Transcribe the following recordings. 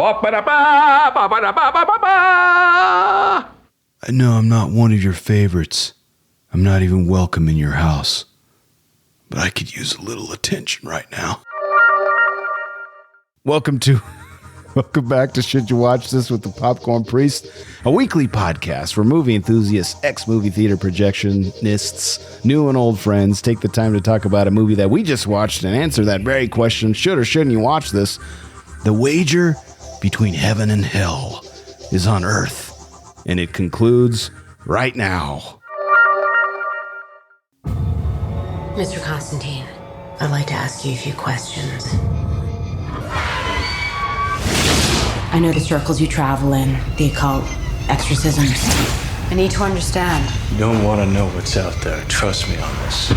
I know I'm not one of your favorites. I'm not even welcome in your house. But I could use a little attention right now. Welcome back to Should You Watch This with the Popcorn Priest, a weekly podcast where movie enthusiasts, ex-movie theater projectionists, new and old friends take the time to talk about a movie that we just watched and answer that very question, should or shouldn't you watch this? The wager between heaven and hell is on earth, and it concludes right now. Mr. Constantine, I'd like to ask you a few questions. I know the circles you travel in, the occult, exorcisms. I need to understand. You don't want to know what's out there. Trust me on this.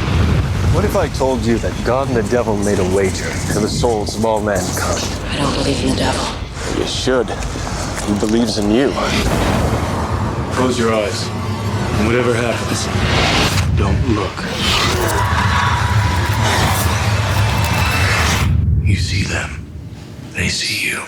What if I told you that God and the devil made a wager for the souls of all mankind? I don't believe in the devil. You should. He believes in you. Close your eyes. And whatever happens, don't look. You see them. They see you.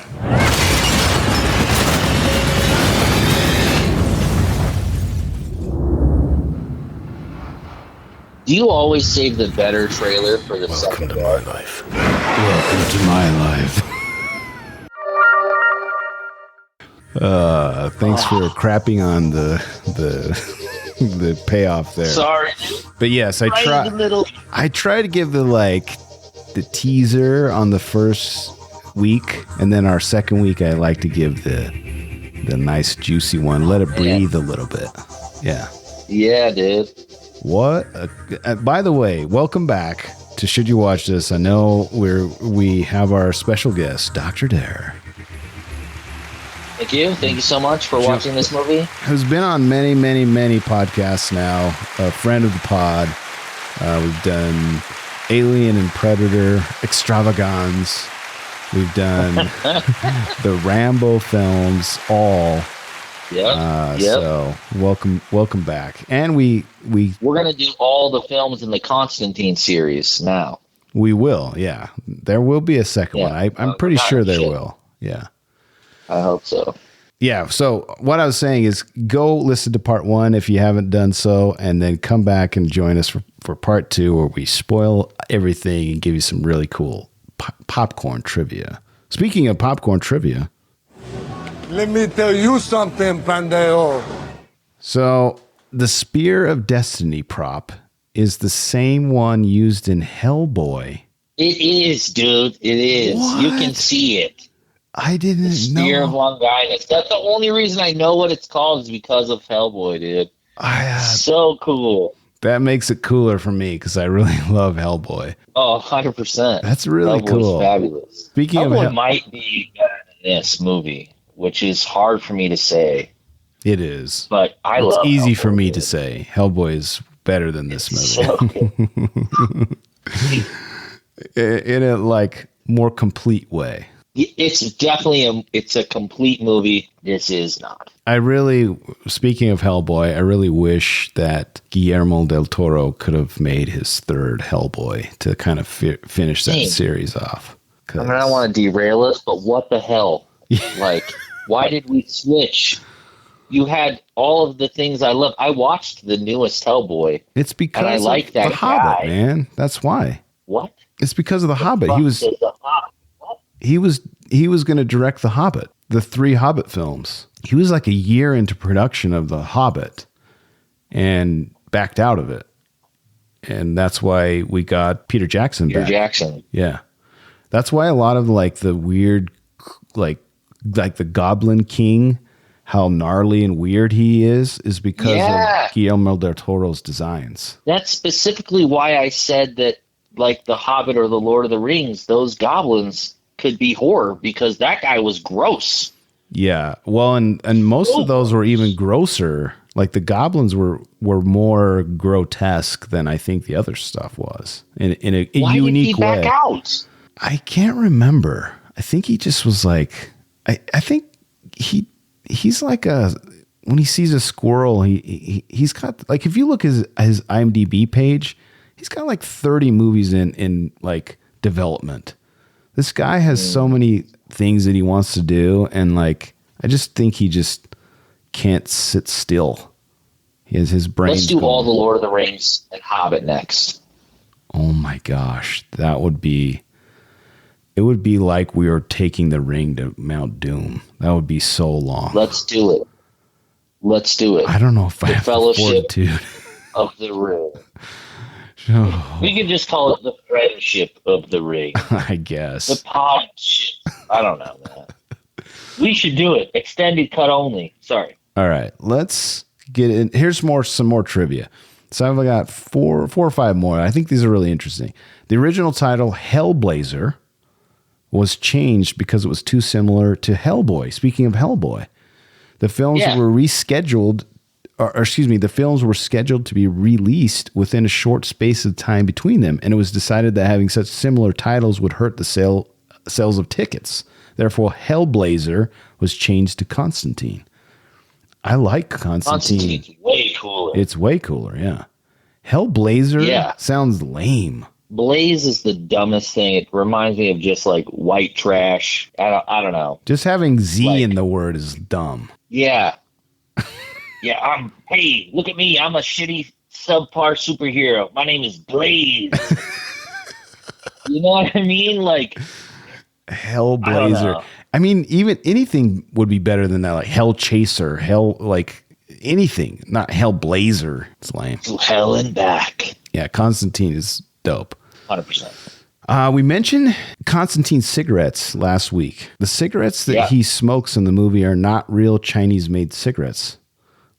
Do you always save the better trailer for the second Welcome to my life. Welcome to my life. Thanks for crapping on the payoff there. Sorry. But yes, I try to give the teaser on the first week, and then our second week I like to give the nice juicy one. Let it breathe a little bit. Yeah. Yeah, dude. What? By the way, welcome back to Should You Watch This. I know we have our special guest, Dr. Dare. Thank you. Thank you so much for watching this movie. Who's been on many, many, many podcasts now. A friend of the pod. We've done Alien and Predator Extravagance. We've done the Rambo films, all. Yep. So welcome back. And we're gonna do all the films in the Constantine series now. We will, yeah. There will be a second one. I'm pretty sure there will. Yeah. I hope so. Yeah. So what I was saying is go listen to part 1 if you haven't done so, and then come back and join us for part 2, where we spoil everything and give you some really cool popcorn trivia. Speaking of popcorn trivia, let me tell you something, pendejo. So the Spear of Destiny prop is the same one used in Hellboy. It is, dude. It is. What? You can see it. I didn't know. Spear of Longinus. That's the only reason I know what it's called is because of Hellboy, dude. So cool. That makes it cooler for me because I really love Hellboy. Oh, 100%. That's really Hellboy's cool. Fabulous. Speaking Hellboy of might be better than this movie, which is hard for me to say. It is. But it's love easy Hellboy, for me dude. to say. Hellboy is better than this movie. So cool. In a more complete way. It's definitely a complete movie. This is not. Speaking of Hellboy, I really wish that Guillermo del Toro could have made his third Hellboy to kind of finish that series off. I don't want to derail us, but what the hell? Why did we switch? You had all of the things I love. I watched the newest Hellboy. It's because I like that the Hobbit, man. That's why. What? It's because of the Hobbit. He was going to direct The Hobbit, the 3 Hobbit films. He was like a year into production of The Hobbit and backed out of it. And that's why we got Peter Jackson back. Yeah. That's why a lot of the weird, like the Goblin King, how gnarly and weird he is because of Guillermo del Toro's designs. That's specifically why I said that, The Hobbit or The Lord of the Rings, those goblins could be horror because that guy was gross. Yeah. Well, and most of those were even grosser. The goblins were more grotesque than I think the other stuff was in a Why unique did he way. back out? I can't remember. I think he just was I think he's when he sees a squirrel, he's got if you look at his IMDb page, he's got 30 movies in development. This guy has so many things that he wants to do. And like, I just think he just can't sit still. His brain. Let's do all the Lord of the Rings and Hobbit next. Oh my gosh. It would be like we were taking the ring to Mount Doom. That would be so long. Let's do it. I don't know if I have the fortitude of the ring. We can just call it the friendship of the ring. I guess. The podship. I don't know, man. We should do it. Extended cut only. Sorry. All right. Let's get in. Here's some more trivia. So I've got four or five more. I think these are really interesting. The original title, Hellblazer, was changed because it was too similar to Hellboy. Speaking of Hellboy, the films were rescheduled. The films were scheduled to be released within a short space of time between them, and it was decided that having such similar titles would hurt the sales of tickets. Therefore, Hellblazer was changed to Constantine. I like Constantine. Constantine's way cooler. It's way cooler, yeah. Hellblazer sounds lame. Blaze is the dumbest thing. It reminds me of just like white trash. I don't know. Just having Z in the word is dumb. Yeah. Yeah, hey, look at me. I'm a shitty subpar superhero. My name is Blaze. You know what I mean? Like Hellblazer. I mean, even anything would be better than that. Like Hell Chaser, anything. Not Hellblazer. It's lame. To hell and back. Yeah, Constantine is dope. 100%. We mentioned Constantine cigarettes last week. The cigarettes that he smokes in the movie are not real Chinese-made cigarettes.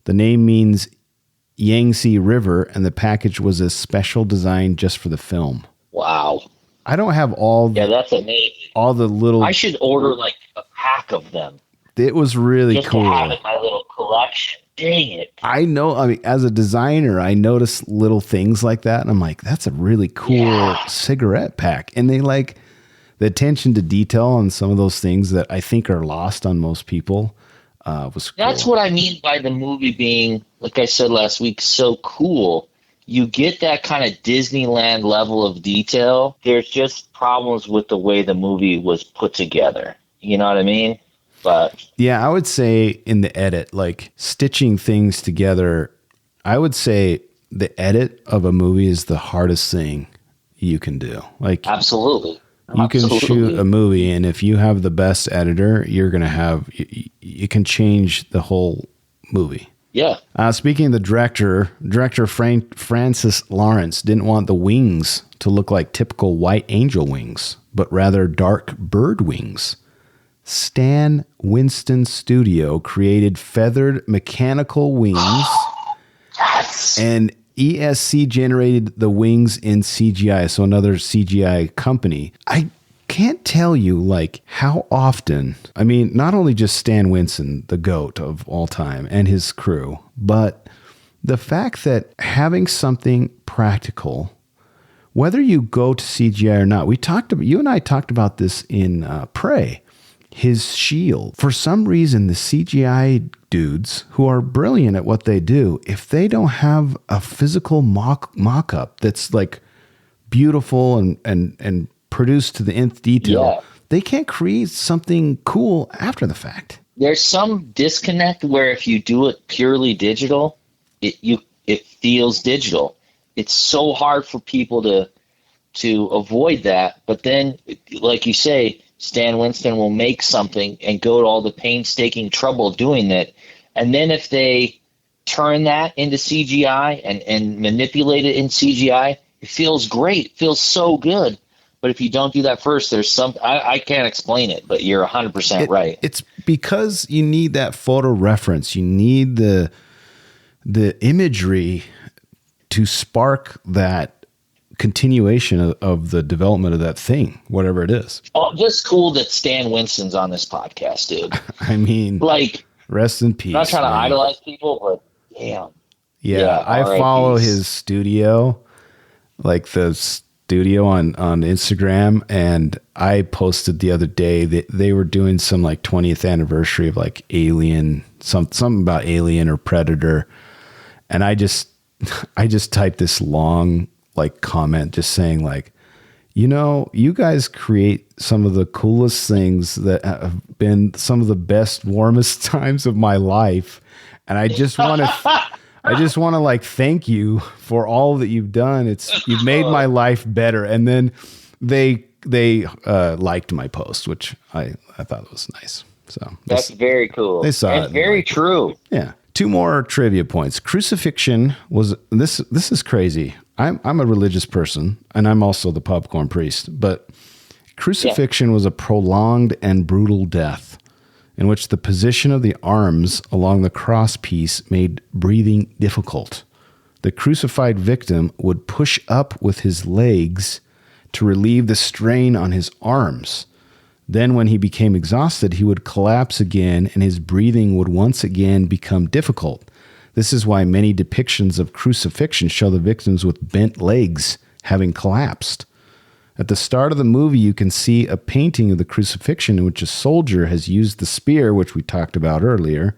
The name means Yangtze River, and the package was a special design just for the film. Wow. I don't have all. That's amazing. All the little. I should order like a pack of them. It was really just cool. To have in my little collection. Dang it. I know. I mean, as a designer, I notice little things like that, and I'm like, that's a really cool cigarette pack. And they like the attention to detail on some of those things that I think are lost on most people. Was cool. That's what I mean by the movie being, like I said last week, so cool. You get that kind of Disneyland level of detail. There's just problems with the way the movie was put together. You know what I mean? But yeah, I would say in the edit, like stitching things together, I would say the edit of a movie is the hardest thing you can do. Like absolutely. You can shoot a movie, and if you have the best editor, you're going to have, you can change the whole movie. Yeah. Speaking of the director Francis Lawrence didn't want the wings to look like typical white angel wings, but rather dark bird wings. Stan Winston Studio created feathered mechanical wings, and ESC generated the wings in CGI, so another CGI company. I can't tell you like how often, I mean, not only just Stan Winston, the GOAT of all time, and his crew, but the fact that having something practical, whether you go to CGI or not, you and I talked about this in Prey. His shield. For some reason, the CGI dudes who are brilliant at what they do, if they don't have a physical mock-up that's like beautiful and produced to the nth detail, they can't create something cool after the fact. There's some disconnect where if you do it purely digital, it feels digital. It's so hard for people to avoid that. But then, like you say, Stan Winston will make something and go to all the painstaking trouble doing it. And then if they turn that into CGI and manipulate it in CGI, it feels great. It feels so good. But if you don't do that first, there's I can't explain it, but you're 100% right. It's because you need that photo reference. You need the imagery to spark that continuation of the development of that thing, whatever it is. Oh, just cool that Stan Winston's on this podcast, dude. I mean, like, rest in peace. I'm not trying to idolize people, but damn. Yeah, I follow his studio, like the studio on Instagram, and I posted the other day that they were doing some like 20th anniversary of like Alien, something about Alien or Predator, and I just typed this long like comment just saying like, You guys create some of the coolest things that have been some of the best, warmest times of my life. And I just want to like thank you for all that you've done. You've made my life better. And then they liked my post, which I thought was nice. So that's very cool. They saw and it. Very true. Yeah. 2 more trivia points. Crucifixion was this is crazy. I'm a religious person, and I'm also the popcorn priest, but crucifixion was a prolonged and brutal death in which the position of the arms along the cross piece made breathing difficult. The crucified victim would push up with his legs to relieve the strain on his arms. Then when he became exhausted, he would collapse again, and his breathing would once again become difficult. This is why many depictions of crucifixion show the victims with bent legs having collapsed. At the start of the movie, you can see a painting of the crucifixion in which a soldier has used the spear, which we talked about earlier,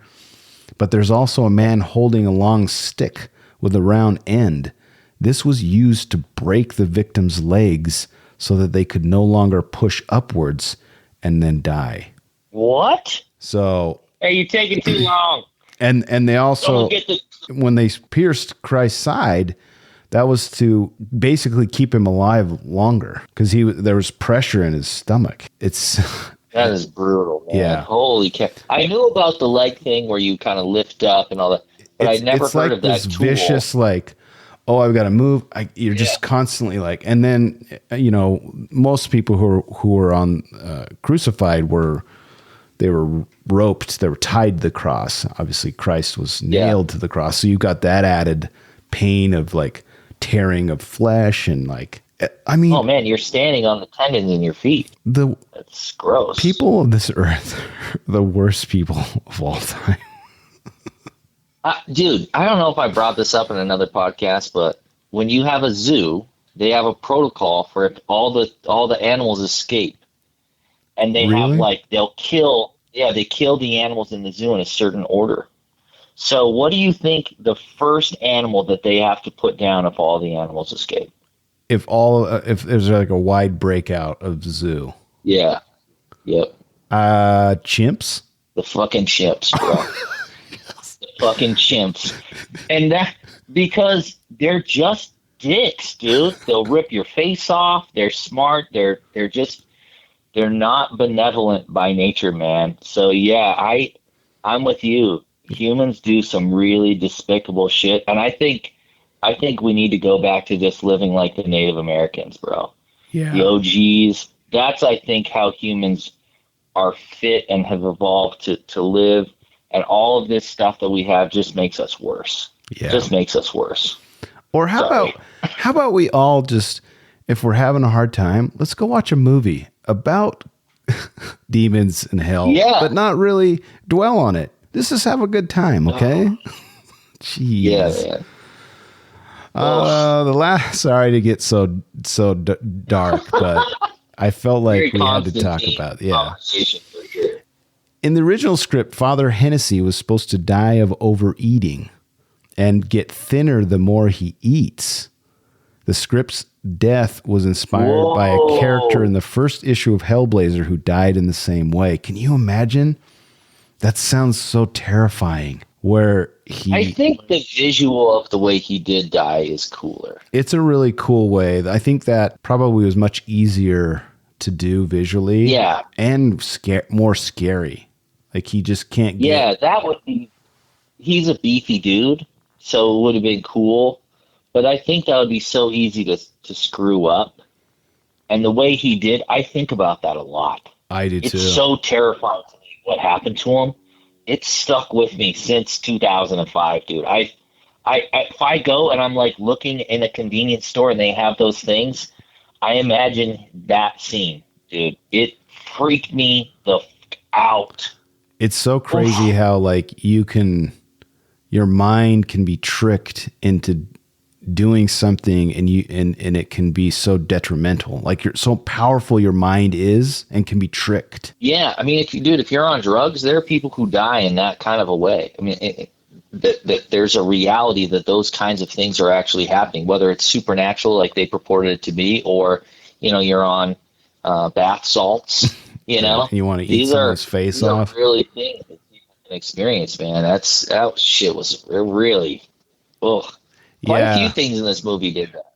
but there's also a man holding a long stick with a round end. This was used to break the victim's legs so that they could no longer push upwards and then die. What? So, hey, you're taking too long. And they also, when they pierced Christ's side, that was to basically keep him alive longer because there was pressure in his stomach. That is brutal, man. Yeah. Holy cow. I knew about the leg thing where you kind of lift up and all that, but I never heard of that this vicious, like, oh, I've got to move. You're just constantly like, and then, most people who were on crucified they were roped, they were tied to the cross. Obviously, Christ was nailed to the cross. So you got that added pain of like tearing of flesh and like, I mean. Oh man, you're standing on the tendons in your feet. That's gross. People of this earth are the worst people of all time. Dude, I don't know if I brought this up in another podcast, but when you have a zoo, they have a protocol for if all the animals escape. And they have they kill the animals in the zoo in a certain order. So what do you think the first animal that they have to put down if all the animals escape? If there's like a wide breakout of the zoo. Yeah. Yep. Chimps? The fucking chimps, bro. The fucking chimps. And that because they're just dicks, dude. They'll rip your face off. They're smart. They're not benevolent by nature, man. So yeah, I'm with you. Humans do some really despicable shit, and I think we need to go back to just living like the Native Americans, bro. Yeah. The OGs. That's I think how humans are fit and have evolved to live, and all of this stuff that we have just makes us worse. Yeah. Just makes us worse. Or how about we all just, if we're having a hard time, let's go watch a movie about demons and hell, but not really dwell on it. Just have a good time, okay? Jeez. Yeah, man. Sorry to get so dark, but I felt like we had to talk about it. In the original script, Father Hennessy was supposed to die of overeating and get thinner the more he eats. The script's death was inspired by a character in the first issue of Hellblazer who died in the same way. Can you imagine? That sounds so terrifying. I think the visual of the way he did die is cooler. It's a really cool way. I think that probably was much easier to do visually. Yeah. And more scary. Like he just can't get... Yeah, that would be... He's a beefy dude, so it would have been cool. But I think that would be so easy to screw up. And the way he did, I think about that a lot. I do too. It's so terrifying to me what happened to him. It's stuck with me since 2005, dude. If I go and I'm like looking in a convenience store and they have those things, I imagine that scene, dude. It freaked me the fuck out. It's so crazy how like your mind can be tricked into doing something and it can be so detrimental. Like you're so powerful your mind is and can be tricked. Yeah, I mean, if you're on drugs, there are people who die in that kind of a way. I mean, that there's a reality that those kinds of things are actually happening, whether it's supernatural like they purported it to be, or you're on bath salts. You want to eat someone's face off. Really things that people can experience, man. That shit was really, quite a few things in this movie did that.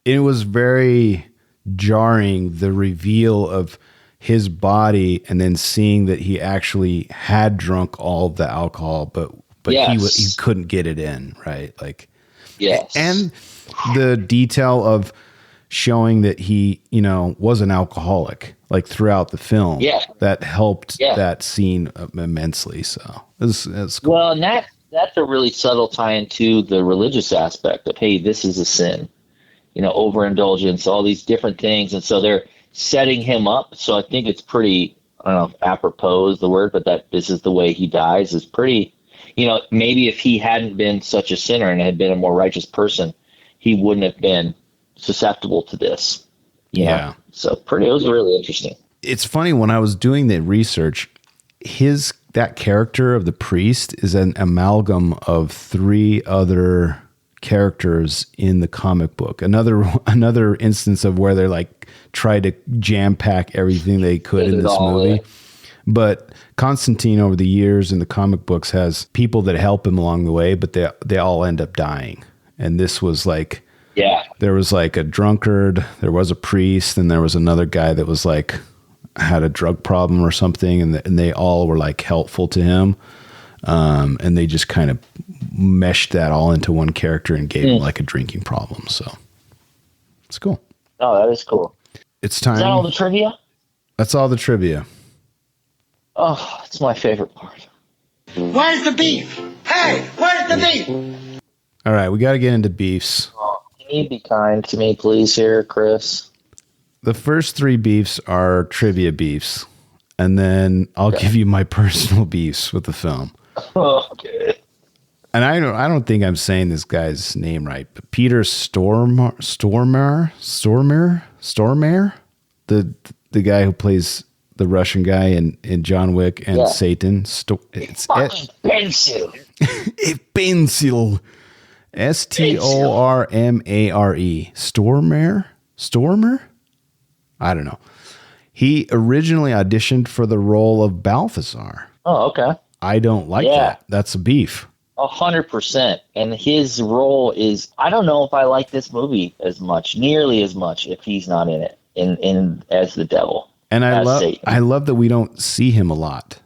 It was very jarring, the reveal of his body, and then seeing that he actually had drunk all of the alcohol, but Yes. he couldn't get it in, right? Like, Yes. and the detail of showing that he, was an alcoholic, like throughout the film. Yeah. That helped that scene immensely. So it's cool. Well, and that's a really subtle tie into the religious aspect of, hey, this is a sin, overindulgence, all these different things. And so they're setting him up. So I think it's pretty, I don't know if apropos is the word, but that this is the way he dies is pretty, maybe if he hadn't been such a sinner and had been a more righteous person, he wouldn't have been susceptible to this. Yeah. So it was really interesting. It's funny, when I was doing the research, that character of the priest is an amalgam of 3 other characters in the comic book. Another instance of where they're like try to jam pack everything they could in this movie. But Constantine over the years in the comic books has people that help him along the way, but they all end up dying. And this was like, there was like a drunkard, there was a priest, and there was another guy that was like had a drug problem or something, and they all were like helpful to him. And they just kind of meshed that all into one character and gave him like a drinking problem. So it's cool. Oh, that is cool. It's time. Is that all the trivia? That's all the trivia. Oh, it's my favorite part. Where's the beef? Hey, where's the beef? All right, we got to get into beefs. Oh, can you be kind to me, please, here, Chris? The first 3 beefs are trivia beefs, and then I'll give you my personal beefs with the film. Okay. And I don't think I'm saying this guy's name right, but Peter Stormare, the guy who plays the Russian guy in John Wick and Satan. It's pencil. Pencil. Stormare. Stormer? I don't know. He originally auditioned for the role of Balthazar. Oh, okay. I don't like that. That's a beef. 100%. And his role is, I don't know if I like this movie nearly as much if he's not in it, in as the devil. And I love that we don't see him a lot.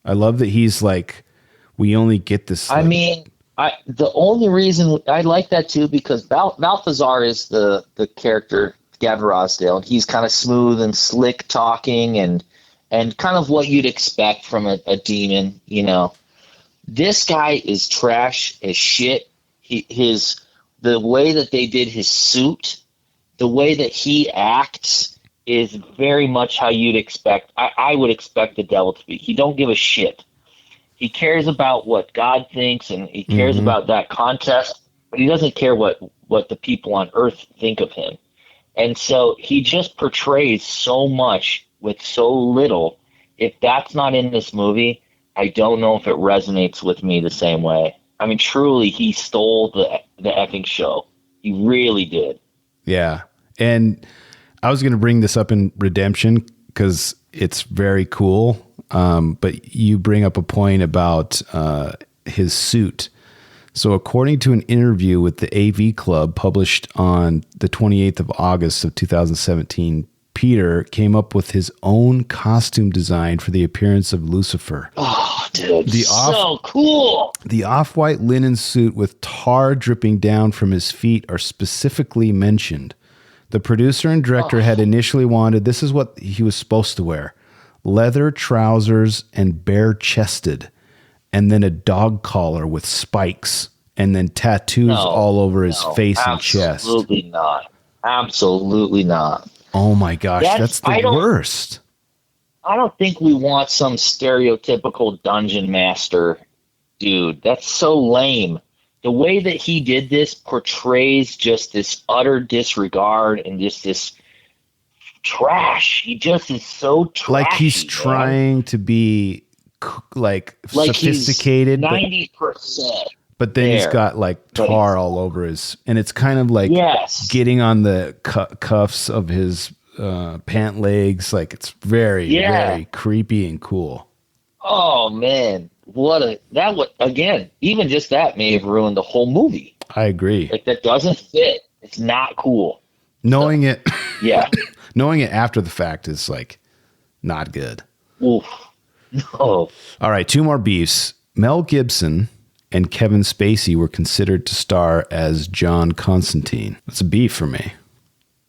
I love that he's like, we only get this. I mean, the only reason I like that too, because Balthazar is the character, Gavin Rossdale, and he's kind of smooth and slick talking and kind of what you'd expect from a demon, This guy is trash as shit. The way that they did his suit, the way that he acts is very much how you'd expect. I would expect the devil to be. He don't give a shit. He cares about what God thinks, and he cares about that contest, but he doesn't care what the people on earth think of him. And so he just portrays so much with so little. If that's not in this movie, I don't know if it resonates with me the same way. I mean, truly, he stole the effing show. He really did. Yeah. And I was going to bring this up in Redemption because it's very cool. But you bring up a point about his suit. So according to an interview with the AV Club published on the 28th of August of 2017, Peter came up with his own costume design for the appearance of Lucifer. Oh, dude, so cool. The off-white linen suit with tar dripping down from his feet are specifically mentioned. The producer and director had initially wanted, this is what he was supposed to wear, leather trousers and bare-chested, and then a dog collar with spikes, and then tattoos all over his face and chest. Absolutely not. Absolutely not. Oh my gosh, that's the worst. I don't think we want some stereotypical dungeon master dude. That's so lame. The way that he did this portrays just this utter disregard and just this trash. He just is so trashy. Like he's trying to be like sophisticated. 90%. But then he's got like tar all over his, and it's kind of like getting on the cuffs of his pant legs. Like it's very, very creepy and cool. Oh man, again, even just that may have ruined the whole movie. I agree. Like that doesn't fit. It's not cool. Knowing it, Yeah. knowing it after the fact is like not good. Oof. No. All right, 2 more beefs. Mel Gibson and Kevin Spacey were considered to star as John Constantine. That's a beef for me.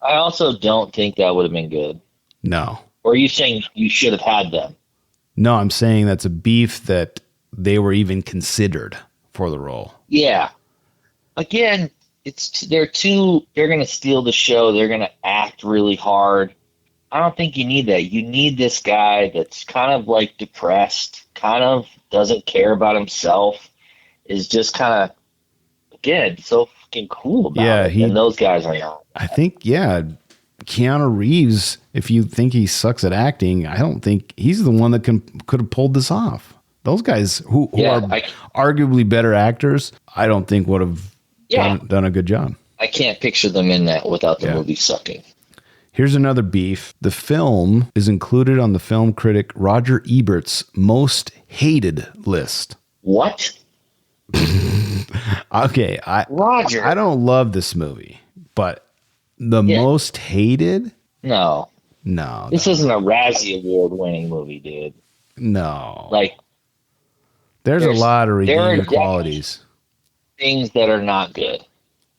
I also don't think that would have been good. No. Or are you saying you should have had them? No, I'm saying that's a beef that they were even considered for the role. Yeah. Again, they're going to steal the show. They're going to act really hard. I don't think you need that. You need this guy that's kind of like depressed, kind of doesn't care about himself, is just kind of, again, so fucking cool about it. And those guys are young. I think, Keanu Reeves, if you think he sucks at acting, I don't think he's the one that could have pulled this off. Those guys who are arguably better actors, I don't think would have done a good job. I can't picture them in that without the movie sucking. Here's another beef. The film is included on the film critic Roger Ebert's most hated list. What? Okay, Roger. I don't love this movie, but the most hated? No. This isn't a Razzie Award winning movie, dude. No. Like, there's a lot of redeeming qualities. Things that are not good.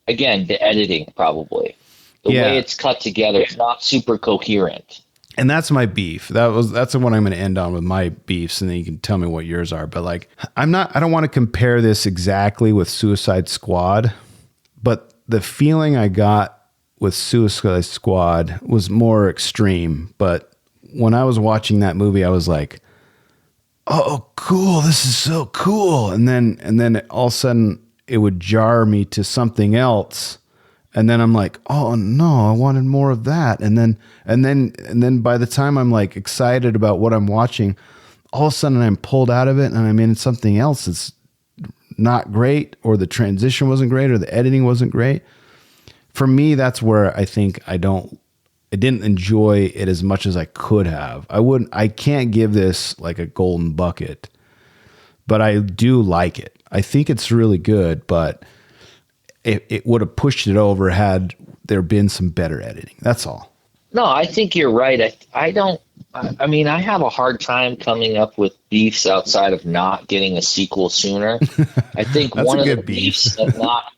Again, the editing probably. The way it's cut together is not super coherent. And that's my beef. That's the one I'm going to end on with my beefs, and then you can tell me what yours are. But like, I don't want to compare this exactly with Suicide Squad, but the feeling I got with Suicide Squad was more extreme. But when I was watching that movie, I was like, oh, cool. This is so cool. And then all of a sudden it would jar me to something else. And then I'm like, oh no, I wanted more of that. And then by the time I'm like excited about what I'm watching, all of a sudden I'm pulled out of it and I'm in something else that's not great, or the transition wasn't great, or the editing wasn't great. For me, that's where I think I didn't enjoy it as much as I could have. I can't give this like a golden bucket, but I do like it. I think it's really good, but it would have pushed it over had there been some better editing. That's all. No, I think you're right. I have a hard time coming up with beefs outside of not getting a sequel sooner. I think one of the beefs of not,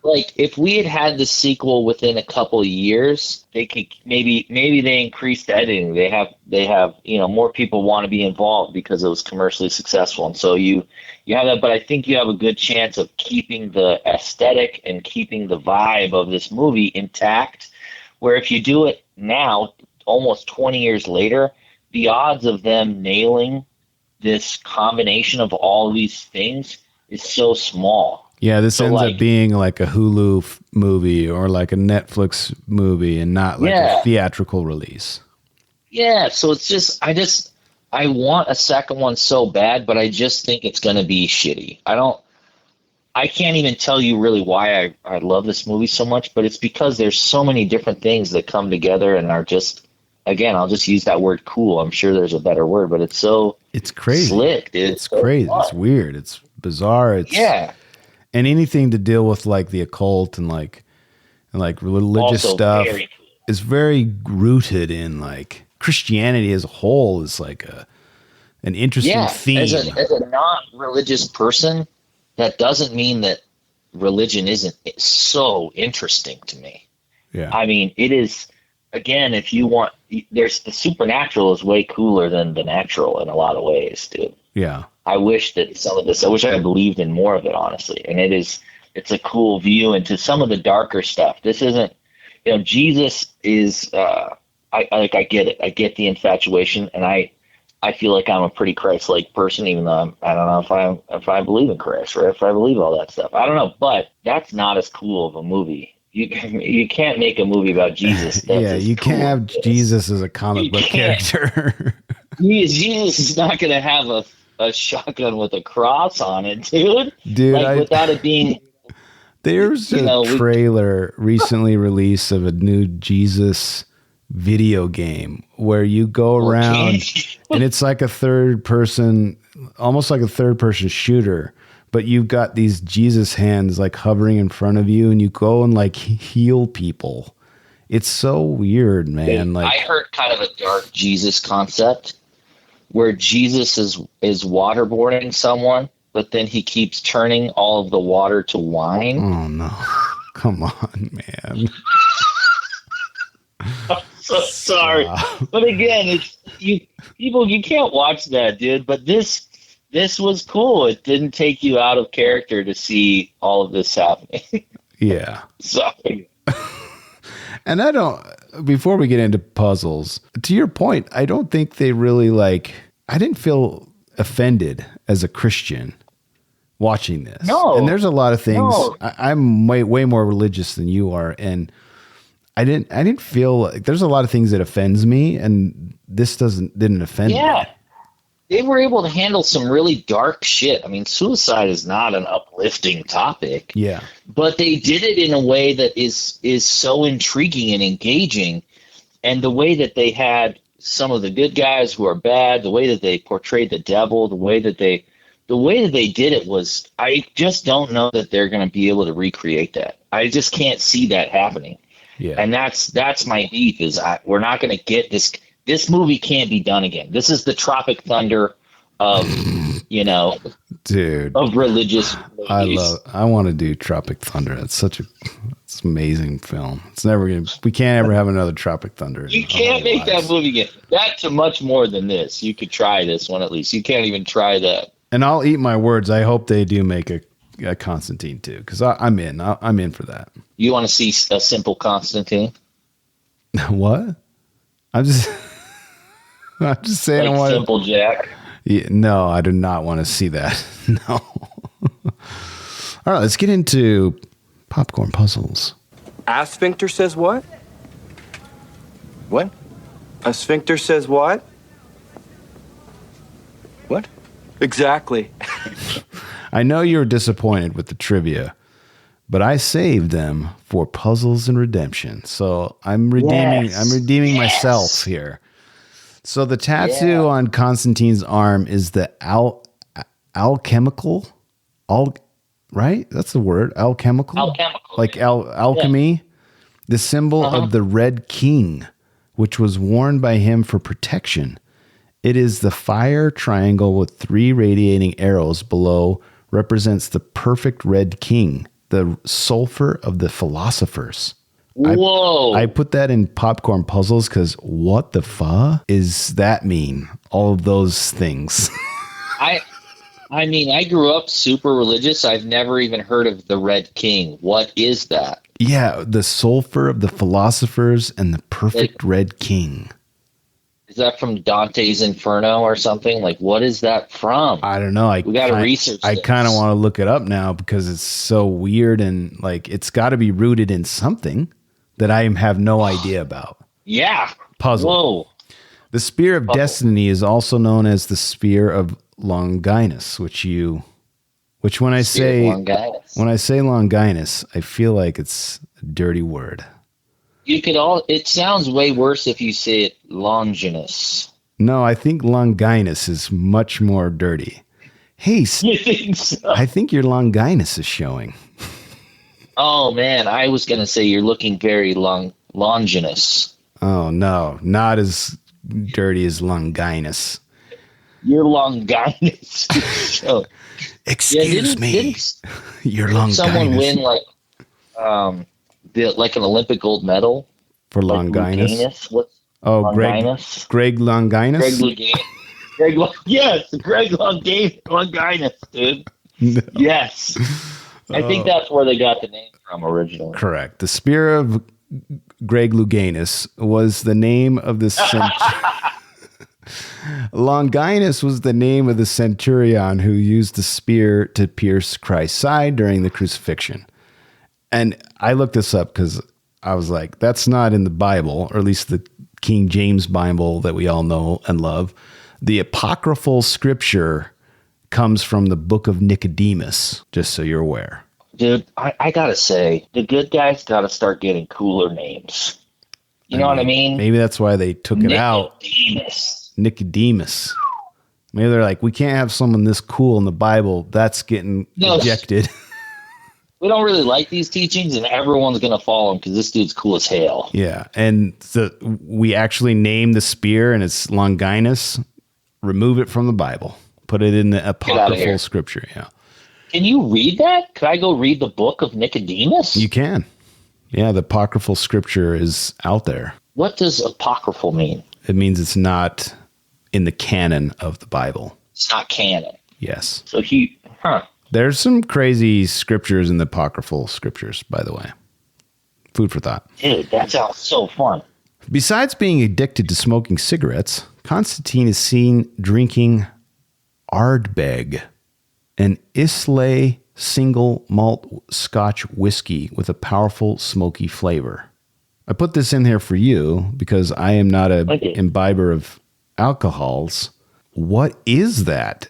like, if we had the sequel within a couple of years, they could maybe they increased the editing. They have more people want to be involved because it was commercially successful, and so you have that. But I think you have a good chance of keeping the aesthetic and keeping the vibe of this movie intact. Where if you do it now, almost 20 years later, the odds of them nailing this combination of all these things is so small. Yeah, this ends up being like a Hulu movie or like a Netflix movie and not like a theatrical release. Yeah, so it's just I want a second one so bad, but I just think it's going to be shitty. I can't even tell you really why I love this movie so much, but it's because there's so many different things that come together and are just, again, I'll just use that word cool. I'm sure there's a better word, but it's crazy. Slick, dude. It's crazy. It's weird. It's bizarre. And anything to deal with like the occult and like religious also stuff very cool. is very rooted in like Christianity as a whole is like an interesting theme. As a non-religious person, that doesn't mean that religion isn't so interesting to me. Yeah. I mean, it is, again, if you want, there's the supernatural is way cooler than the natural in a lot of ways, dude. Yeah. I wish that I wish I believed in more of it, honestly. And it's a cool view into some of the darker stuff. This isn't, Jesus is, I get it. I get the infatuation, and I feel like I'm a pretty Christ-like person, even though I don't know if I believe in Christ or if I believe all that stuff. I don't know, but that's not as cool of a movie. You can't make a movie about Jesus. You can't have Jesus as a comic book character. Jesus is not going to have a shotgun with a cross on it, dude. Without it being. There's a trailer recently released of a new Jesus video game where you go around and it's like a third person, almost like a third person shooter, but you've got these Jesus hands like hovering in front of you and you go and like heal people. It's so weird, man. Like I heard kind of a dark Jesus concept where Jesus is waterboarding someone, but then he keeps turning all of the water to wine. Oh no. Come on, man. I'm so sorry. But again, it's you can't watch that, dude. But this was cool. It didn't take you out of character to see all of this happening. Yeah. Sorry. And before we get into puzzles, to your point, I don't think they really I didn't feel offended as a Christian watching this. No. And there's a lot of things. No. I'm way more religious than you are. And I didn't feel like there's a lot of things that offends me, and this didn't offend me. Yeah. They were able to handle some really dark shit. I mean, suicide is not an uplifting topic. Yeah. But they did it in a way that is so intriguing and engaging. And the way that they had some of the good guys who are bad, the way that they portrayed the devil, the way that they did it was, I just don't know that they're going to be able to recreate that. I just can't see that happening. Yeah. And that's my beef is we're not going to get this. This movie can't be done again. This is the Tropic Thunder of, dude, of religious movies. I want to do Tropic Thunder. It's an amazing film. We can't ever have another Tropic Thunder. You can't make that movie again. That's much more than this. You could try this one at least. You can't even try that. And I'll eat my words. I hope they do make a Constantine too, because I'm in. I'm in for that. You want to see a simple Constantine? What? I'm just saying. Like Simple Jack? Yeah, no, I do not want to see that. No. All right, let's get into popcorn puzzles. A sphincter says what? What? A sphincter says what? What? Exactly. I know you're disappointed with the trivia, but I saved them for puzzles and redemption. So I'm redeeming myself here. So the tattoo on Constantine's arm is the alchemical, right? That's the word, alchemical. Alchemical. Like alchemy, the symbol of the Red King, which was worn by him for protection. It is the fire triangle with 3 radiating arrows below represents the perfect Red King, the sulfur of the philosophers. Whoa. I put that in popcorn puzzles because what the fuck is that mean? All of those things. I mean, I grew up super religious. I've never even heard of the Red King. What is that? Yeah, the sulfur of the philosophers and the perfect Red King. Is that from Dante's Inferno or something? Like, what is that from? I don't know. We got to research I this. kind of want to look it up now because it's so weird and like it's got to be rooted in something that I have no idea about. Yeah. Puzzle. Whoa. The Spear of Destiny is also known as the Spear of Longinus, which when I say Longinus, I feel like it's a dirty word. It sounds way worse if you say it Longinus. No, I think Longinus is much more dirty. Hey, You think so? I think your Longinus is showing. Oh man, I was gonna say you're looking very Longinus. Oh no, not as dirty as Longinus. You're Longinus. So, Excuse me. Didn't You're Longinus. someone win like an Olympic gold medal for Longinus? What's Longinus? Greg Longinus? Greg Longinus, dude. No. Yes. I think that's where they got the name from originally. Correct. The Spear of Greg Louganis was the name of the Longinus was the name of the centurion who used the spear to pierce Christ's side during the crucifixion. And I looked this up because I was like, that's not in the Bible, or at least the King James Bible that we all know and love. The apocryphal scripture comes from the book of Nicodemus, just so you're aware. Dude, I gotta say, the good guys gotta start getting cooler names. You know what I mean? Maybe that's why they took it out. Nicodemus. Maybe they're like, we can't have someone this cool in the Bible. That's getting ejected. We don't really like these teachings, and everyone's going to follow him because this dude's cool as hell. Yeah, and we actually name the spear, and it's Longinus. Remove it from the Bible. Put it in the apocryphal scripture. Yeah. Can you read that? Could I go read the book of Nicodemus? You can. Yeah, the apocryphal scripture is out there. What does apocryphal mean? It means it's not in the canon of the Bible. It's not canon. Yes. So There's some crazy scriptures in the apocryphal scriptures, by the way. Food for thought. Dude, that sounds so fun. Besides being addicted to smoking cigarettes, Constantine is seen drinking Ardbeg, an Islay single malt Scotch whiskey with a powerful smoky flavor. I put this in here for you because I am not an imbiber of alcohols. What is that?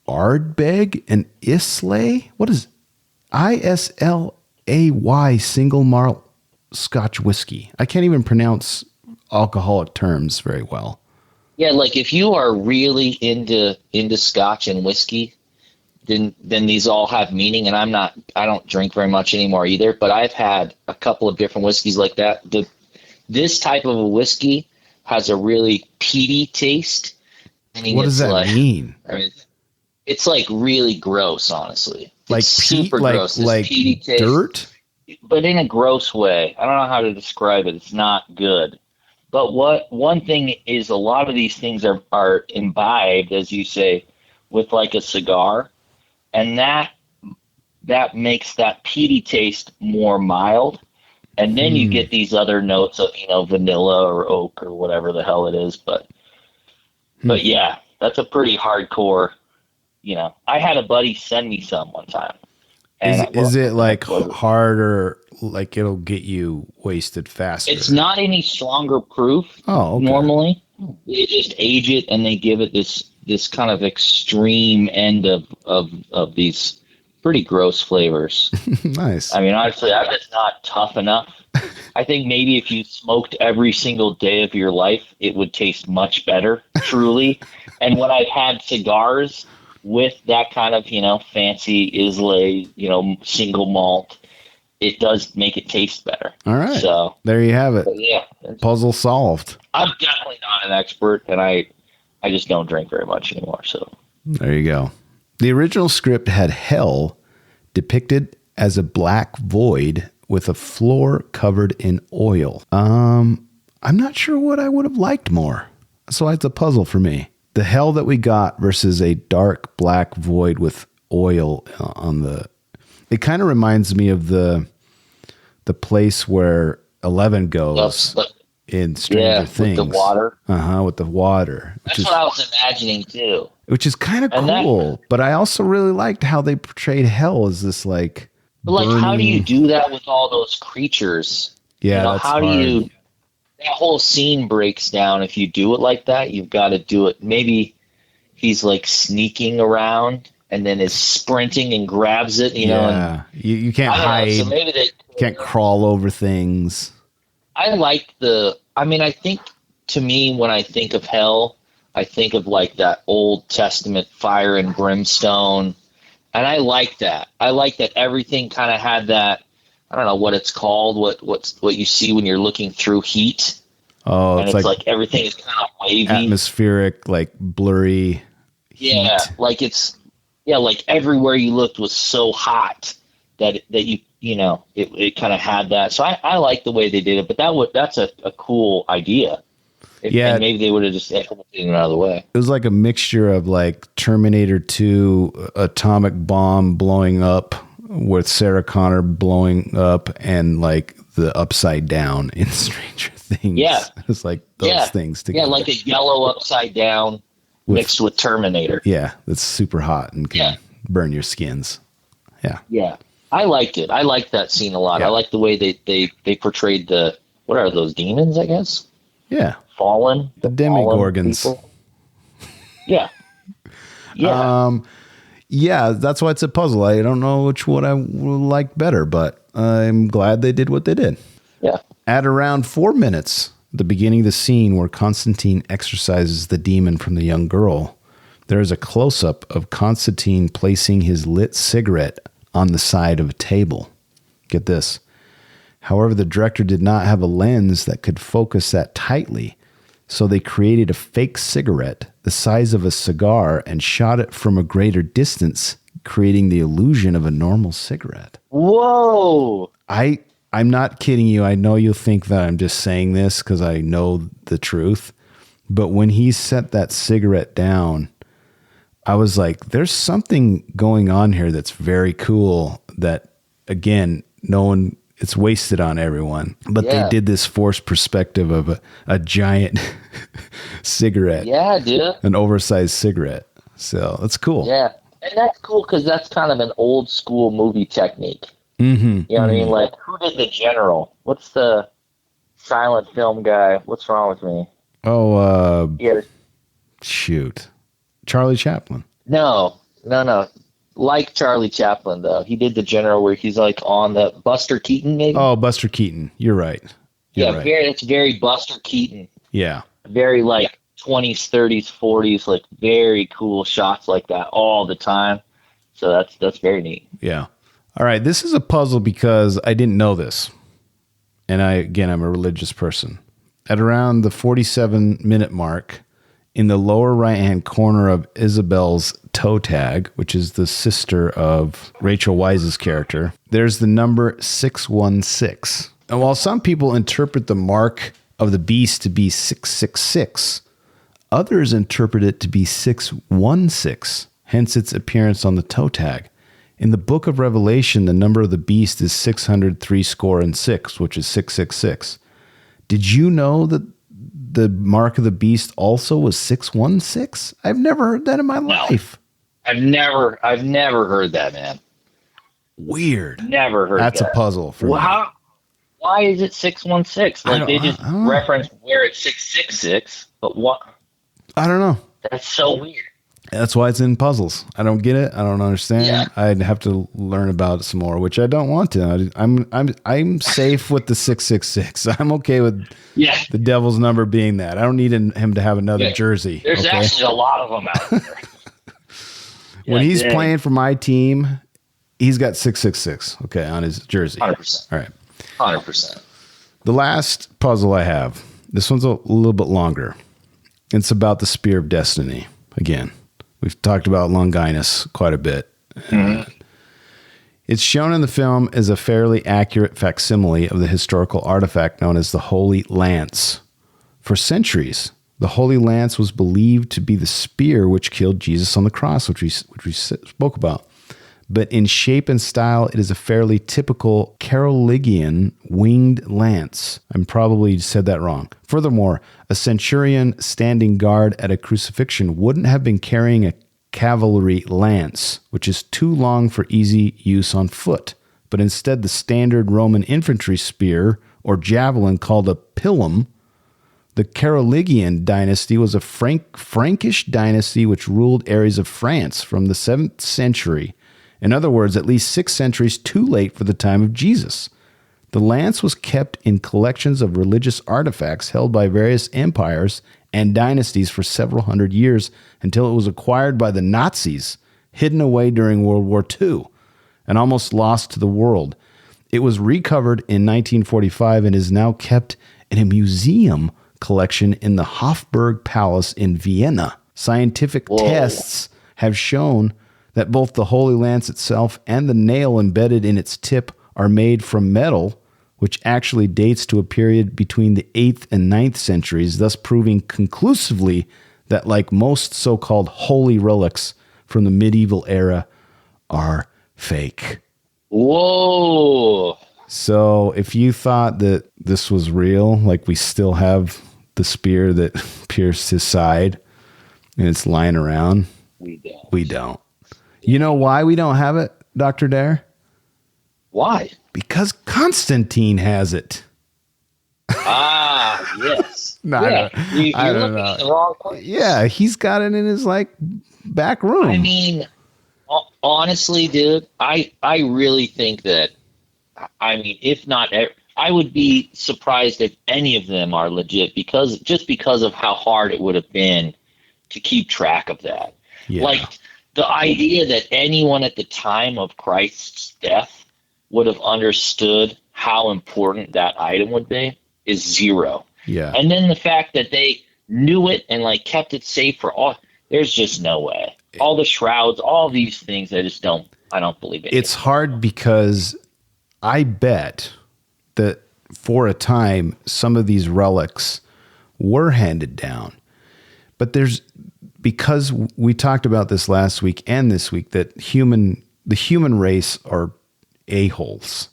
Ardbeg and Islay? What is Islay single malt Scotch whiskey? I can't even pronounce alcoholic terms very well. Yeah, like if you are really into Scotch and whiskey, then these all have meaning. And I don't drink very much anymore either, but I've had a couple of different whiskeys like that. This type of a whiskey has a really peaty taste. What does that mean? I mean, it's like really gross, honestly. Like it's super gross. Like peaty taste, dirt? But in a gross way. I don't know how to describe it. It's not good. But one thing is a lot of these things are imbibed, as you say, with like a cigar, and that makes that peaty taste more mild. And then you get these other notes of, vanilla or oak or whatever the hell it is. But yeah, that's a pretty hardcore, I had a buddy send me some one time. Is it like harder, like it'll get you wasted faster? It's not any stronger proof. Oh, okay. Normally. They just age it and they give it this kind of extreme end of these pretty gross flavors. Nice. I mean, honestly, I'm just not tough enough. I think maybe if you smoked every single day of your life, it would taste much better, truly. And when I've had cigars with that kind of, fancy Islay, single malt, it does make it taste better. All right. So there you have it. Yeah. Puzzle solved. I'm definitely not an expert, and I just don't drink very much anymore. So there you go. The original script had hell depicted as a black void with a floor covered in oil. I'm not sure what I would have liked more. So it's a puzzle for me. The hell that we got versus a dark black void with oil on the... It kind of reminds me of the place where Eleven goes in Stranger Things. With the water. With the water. That's what I was imagining too. Which is kind of cool. But I also really liked how they portrayed hell as this like... But like, how do you do that with all those creatures? Yeah, that's how hard. do you... That whole scene breaks down if you do it like that. You've got to do it. Maybe he's like sneaking around and then is sprinting and grabs it, you know. And, you can't hide. So maybe they can't crawl over things. I think to me, when I think of hell, I think of like that Old Testament fire and brimstone. And I like that. I like that everything kind of had that. I don't know what it's called. What you see when you're looking through heat. Oh, and it's like everything is kind of wavy, atmospheric, like blurry. Yeah, heat. Like everywhere you looked was so hot that it kind of had that. So I like the way they did it, but that's a cool idea. And maybe they would have just implemented it another way. It was like a mixture of like Terminator 2, atomic bomb blowing up with Sarah Connor blowing up, and like the upside down in Stranger Things. Yeah. It's like those things together. Yeah, like a yellow upside down mixed with Terminator. Yeah, that's super hot and can burn your skins. Yeah. Yeah. I liked it. I liked that scene a lot. Yeah. I like the way they portrayed what are those, demons, I guess? Yeah. Fallen. The Demigorgons. Yeah. Yeah. Yeah, that's why it's a puzzle. I don't know which one I would like better, but I'm glad they did what they did. Yeah. At around 4 minutes, the beginning of the scene where Constantine exorcises the demon from the young girl, there is a close-up of Constantine placing his lit cigarette on the side of a table. Get this. However, the director did not have a lens that could focus that tightly, so they created a fake cigarette the size of a cigar and shot it from a greater distance, creating the illusion of a normal cigarette. Whoa! I'm not kidding you. I know you'll think that I'm just saying this because I know the truth. But when he set that cigarette down, I was like, there's something going on here that's very cool that, again, no one, it's wasted on everyone. But they did this forced perspective of a giant cigarette. Yeah, dude. An oversized cigarette. So that's cool. Yeah. And that's cool because that's kind of an old school movie technique. Mm-hmm. You know what I mean? Like, who did The General? What's the silent film guy? What's wrong with me? Oh, Yeah. shoot. Charlie Chaplin. No. Like Charlie Chaplin, though. He did The General where he's like on the Buster Keaton, maybe? Oh, Buster Keaton. You're right. You're right. It's very Buster Keaton. Yeah. Very like 20s, 30s, 40s, like very cool shots like that all the time. So that's very neat. Yeah. All right. This is a puzzle because I didn't know this. And I'm a religious person. At around the 47-minute mark, in the lower right-hand corner of Isabel's toe tag, which is the sister of Rachel Weisz's character, there's the number 616. And while some people interpret the mark of the beast to be 666, others interpret it to be 616, hence its appearance on the toe tag. In the book of Revelation, the number of the beast is 636, which is 666. Did you know that the mark of the beast also was 616? I've never heard that in my life. I've never heard that, man. Weird. Never heard That's that. a puzzle for me. Why is it 616? Like, they just I don't know. reference where it's 666, but what? I don't know. That's so weird. That's why it's in puzzles. I don't get it. I don't understand. Yeah. I'd have to learn about it some more, which I don't want to. I'm safe with the 666. I'm okay with the devil's number being that. I don't need him to have another jersey. There's actually a lot of them out there. When he's playing for my team, he's got 666, on his jersey. 100%. All right. 100%. The last puzzle I have, this one's a little bit longer. It's about the Spear of Destiny. Again, we've talked about Longinus quite a bit. Mm-hmm. It's shown in the film as a fairly accurate facsimile of the historical artifact known as the Holy Lance. For centuries, the Holy Lance was believed to be the spear which killed Jesus on the cross, which we spoke about. But in shape and style, it is a fairly typical Carolingian winged lance. I probably said that wrong. Furthermore, a centurion standing guard at a crucifixion wouldn't have been carrying a cavalry lance, which is too long for easy use on foot, but instead the standard Roman infantry spear or javelin called a pilum. The Carolingian dynasty was a Frankish dynasty which ruled areas of France from the 7th century. In other words, at least 6 centuries too late for the time of Jesus. The lance was kept in collections of religious artifacts held by various empires and dynasties for several hundred years until it was acquired by the Nazis, hidden away during World War II, and almost lost to the world. It was recovered in 1945 and is now kept in a museum collection in the Hofburg Palace in Vienna. Scientific tests have shown that both the Holy Lance itself and the nail embedded in its tip are made from metal, which actually dates to a period between the 8th and 9th centuries, thus proving conclusively that, like most so-called holy relics from the medieval era, are fake. Whoa! So if you thought that this was real, like we still have the spear that pierced his side and it's lying around, we don't. You know why we don't have it, Dr. Dare? Why? Because Constantine has it. Ah, yes. No, yeah. I You're don't looking know. at the wrong place. Yeah, he's got it in his back room. I mean, honestly, dude, I really think that, if not, I would be surprised if any of them are legit because of how hard it would have been to keep track of that. Yeah. Like the idea that anyone at the time of Christ's death would have understood how important that item would be is zero. Yeah. And then the fact that they knew it and like kept it safe for all, there's just no way. All the shrouds, all these things, I don't believe it. It's hard because I bet that for a time, some of these relics were handed down, but because we talked about this last week and this week, that the human race are a-holes.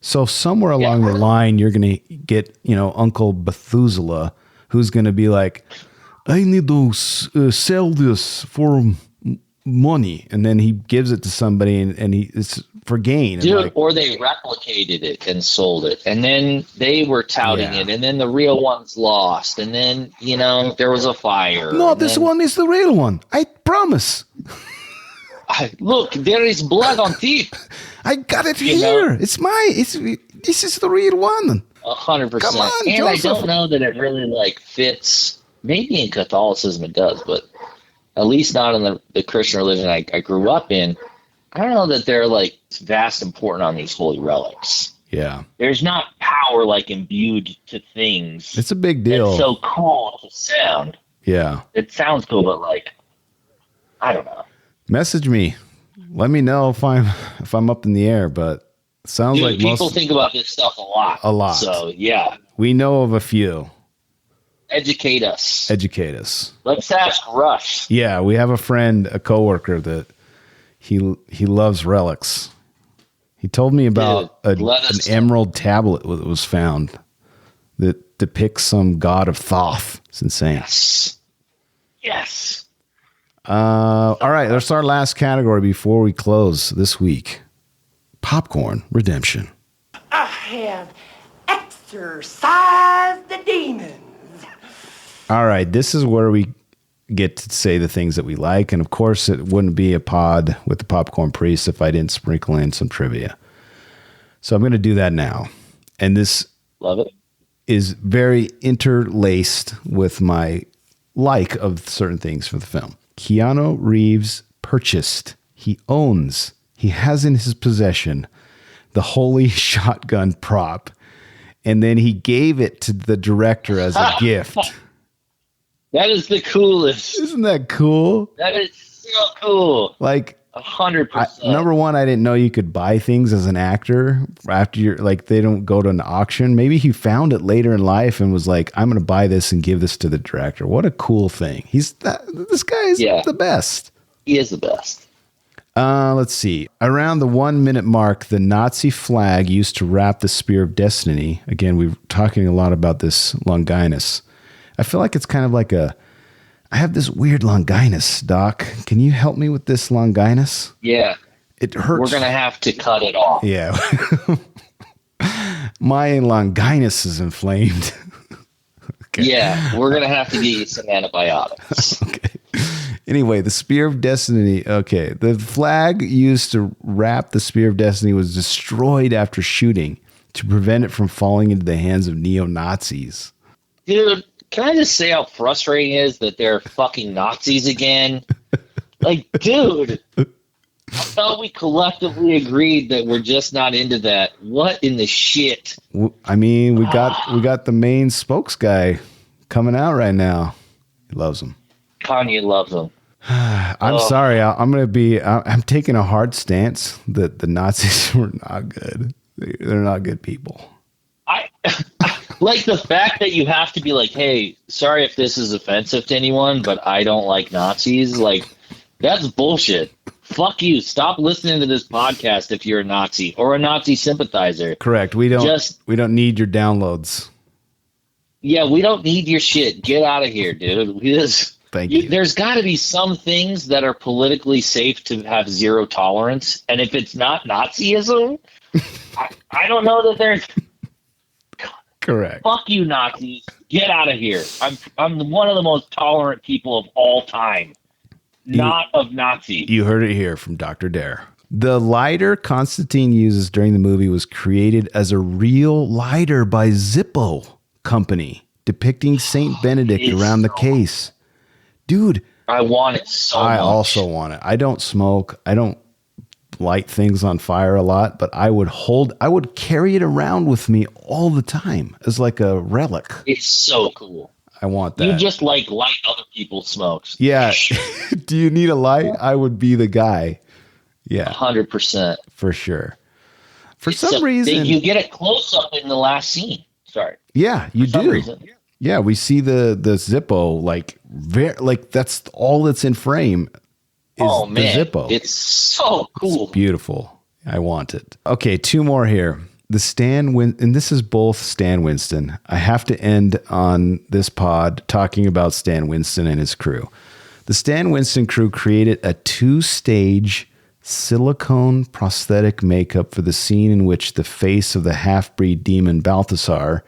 So somewhere along the line, you're going to get, Uncle Methuselah, who's going to be like, I need to sell this for money. And then he gives it to somebody and it's for gain. Dude, or they replicated it and sold it. And then they were touting it. And then the real one's lost. And then, there was a fire. No, this one is the real one. I promise. Look, there is blood on teeth. I got it here. This is the real one. 100%. Come on, and Joseph. I don't know that it really fits. Maybe in Catholicism it does, but at least not in the Christian religion I grew up in. I don't know that they're vast important on these holy relics. Yeah. There's not power imbued to things. It's a big deal. It's so cool to sound. Yeah. It sounds cool, but I don't know. Message me. Let me know if I'm up in the air, but it sounds Dude, like people think about this stuff a lot. A lot. So yeah. We know of a few. Educate us. Let's ask Rush. Yeah, we have a friend, a coworker that he loves relics. He told me about an emerald tablet that was found that depicts some god of Thoth. It's insane. Yes. All right, that's our last category before we close this week. Popcorn redemption. I have exorcised the demons. All right, this is where we get to say the things that we like. And of course, it wouldn't be a pod with the Popcorn Priest if I didn't sprinkle in some trivia. So I'm going to do that now. And this love it is very interlaced with my like of certain things for the film. Keanu Reeves purchased, he owns, he has in his possession the holy shotgun prop. And then he gave it to the director as a gift. That is the coolest. Isn't that cool? That is so cool. 100%. Number one, I didn't know you could buy things as an actor after you're they don't go to an auction. Maybe he found it later in life and was like, I'm going to buy this and give this to the director. What a cool thing. This guy is the best. He is the best. Let's see. Around the 1 minute mark, the Nazi flag used to wrap the Spear of Destiny. Again, we were talking a lot about this Longinus. I feel like it's kind of I have this weird Longinus, Doc. Can you help me with this Longinus? Yeah. It hurts. We're going to have to cut it off. Yeah. My Longinus is inflamed. Okay. Yeah, we're going to have to get you some antibiotics. Okay. Anyway, the Spear of Destiny. Okay. The flag used to wrap the Spear of Destiny was destroyed after shooting to prevent it from falling into the hands of neo-Nazis. Dude, can I just say how frustrating it is that they're fucking Nazis again? Dude, I thought we collectively agreed that we're just not into that. What in the shit? I mean, we got the main spokes guy coming out right now. He loves them. Kanye loves them. I'm sorry. I'm taking a hard stance that the Nazis were not good. They're not good people. I the fact that you have to be hey, sorry if this is offensive to anyone, but I don't like Nazis. That's bullshit. Fuck you. Stop listening to this podcast if you're a Nazi or a Nazi sympathizer. Correct. We don't need your downloads. Yeah, we don't need your shit. Get out of here, dude. Thank you. There's got to be some things that are politically safe to have zero tolerance, and if it's not Nazism, I don't know that there's. Correct. Fuck you, Nazis. Get out of here. I'm one of the most tolerant people of all time. Not of Nazis. You heard it here from Dr. Dare. The lighter Constantine uses during the movie was created as a real lighter by Zippo Company, depicting Saint Benedict around the case. Dude, I want it so much. I also want it. I don't smoke. I don't light things on fire a lot, but I would carry it around with me all the time as like a relic. It's so cool. I want that. You just light other people's smokes. Yeah. Do you need a light? I would be the guy. Yeah. 100%. For sure. For some reason. You get it close up in the last scene. Sorry. Yeah, you do. Yeah, we see the Zippo like that's all that's in frame. Oh man, the Zippo. It's so cool. It's beautiful. I want it. Okay, 2 more here. And this is both Stan Winston. I have to end on this pod talking about Stan Winston and his crew. The Stan Winston crew created a 2-stage silicone prosthetic makeup for the scene in which the face of the half-breed demon Balthasar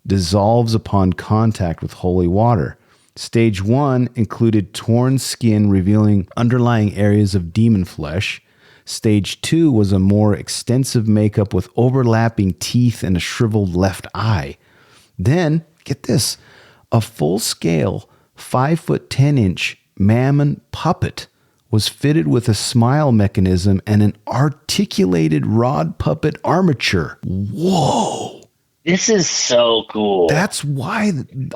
dissolves upon contact with holy water. Stage 1 included torn skin revealing underlying areas of demon flesh. Stage 2 was a more extensive makeup with overlapping teeth and a shriveled left eye. Then, get this, a full-scale 5'10" mammon puppet was fitted with a smile mechanism and an articulated rod puppet armature. Whoa! This is so cool. That's why